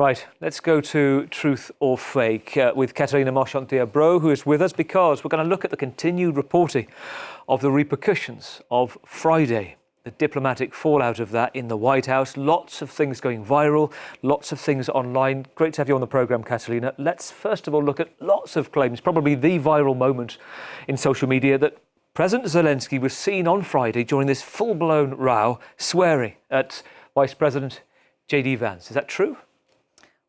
Right, let's go to Truth or Fake with Catalina Marchant-Diabro, who is with us because we're going to look at the continued reporting of the repercussions of Friday, the diplomatic fallout of that in the White House. Lots of things going viral, lots of things online. Great to have you on the programme, Catalina. Let's first of all look at lots of claims, probably the viral moment in social media, that President Zelensky was seen on Friday during this full-blown row swearing at Vice President JD Vance. Is that true?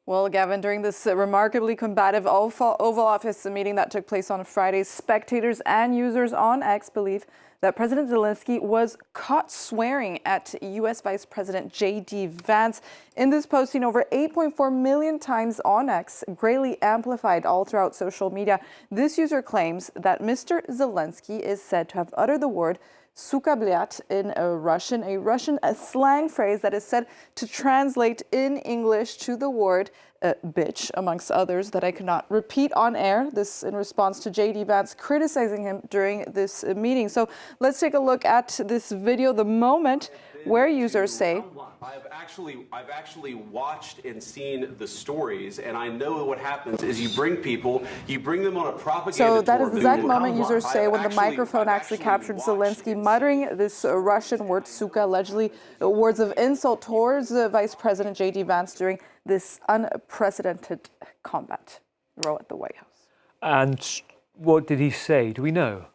Well, Gavin, during this remarkably combative Oval Office meeting that took place on Friday, spectators and users on X believe that President Zelensky was caught swearing at U.S. Vice President JD Vance. In this post, seen over 8.4 million times on X, greatly amplified all throughout social media, this user claims that Mr. Zelensky is said to have uttered the word "suka blyat" in a Russian slang phrase that is said to translate in English to the word bitch, amongst others, that I cannot repeat on air. This in response to JD Vance criticizing him during this meeting. So let's take a look at this video, the moment where users say, I've actually watched and seen the stories, and I know what happens is you bring them on a propaganda So that tour. is the exact moment users say when the microphone actually captured Zelensky muttering this Russian word "suka," allegedly words of insult towards Vice President JD Vance during this unprecedented combat row at the White House. And what did he say? Do we know?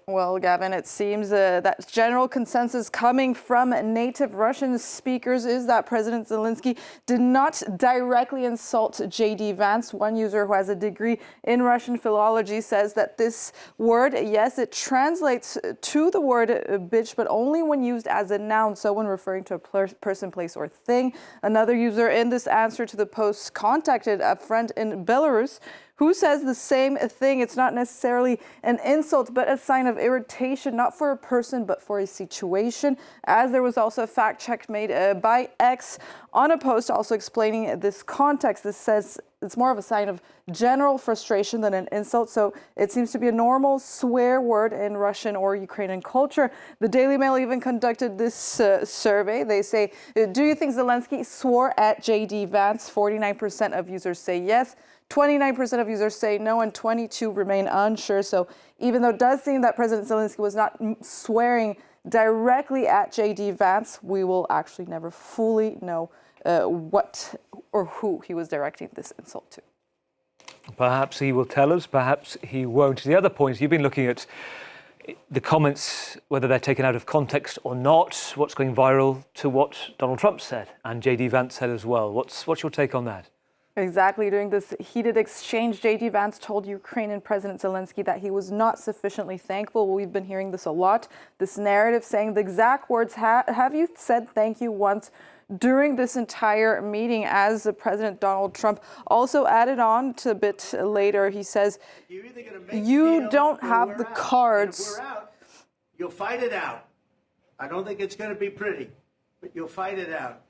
Well, Gavin, it seems that general consensus coming from native Russian speakers is that President Zelensky did not directly insult JD Vance. One user who has a degree in Russian philology says that this word, yes, it translates to the word bitch, but only when used as a noun, so when referring to a person, place, or thing. Another user in this answer to the post contacted a friend in Belarus who says the same thing. It's not necessarily an insult, but a sign of irritation, not for a person, but for a situation. As there was also a fact check made by X on a post also explaining this context. This says it's more of a sign of general frustration than an insult. So it seems to be a normal swear word in Russian or Ukrainian culture. The Daily Mail even conducted this survey. They say, do you think Zelensky swore at JD Vance? 49% of users say yes. 29% of users say no, and 22% remain unsure. So even though it does seem that President Zelensky was not swearing directly at JD Vance, we will actually never fully know what or who he was directing this insult to. Perhaps he will tell us, perhaps he won't. The other point, you've been looking at the comments, whether they're taken out of context or not, what's going viral to what Donald Trump said and JD Vance said as well. What's your take on that? Exactly. During this heated exchange, JD Vance told Ukrainian President Zelensky that he was not sufficiently thankful. We've been hearing this a lot. This narrative saying the exact words, have you said thank you once during this entire meeting? As President Donald Trump also added on to a bit later, he says, you don't have the cards. If we're out, you'll fight it out. I don't think it's going to be pretty, but you'll fight it out.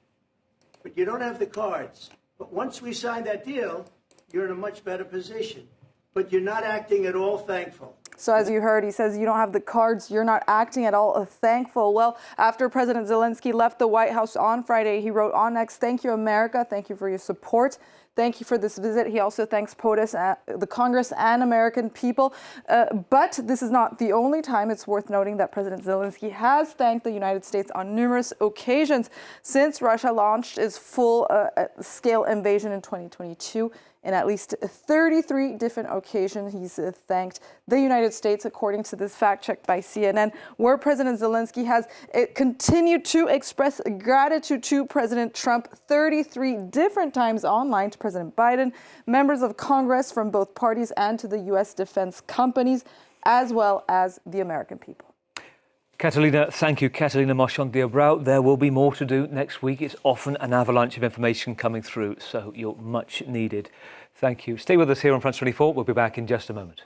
But you don't have the cards. But once we sign that deal, you're in a much better position. But you're not acting at all thankful. So as you heard, he says you don't have the cards, you're not acting at all thankful. Well, after President Zelensky left the White House on Friday, he wrote on X, "Thank you, America. Thank you for your support. Thank you for this visit." He also thanks POTUS, the Congress, and American people. But this is not the only time. It's worth noting that President Zelensky has thanked the United States on numerous occasions since Russia launched its full-scale invasion in 2022. In at least 33 different occasions, he's thanked the United States, according to this fact check by CNN, where President Zelensky has continued to express gratitude to President Trump 33 different times online, to President Biden, members of Congress from both parties, and to the U.S. defense companies, as well as the American people. Catalina, thank you. Catalina Marchant-Diabro. There will be more to do next week. It's often an avalanche of information coming through, so you're much needed. Thank you. Stay with us here on France 24. We'll be back in just a moment.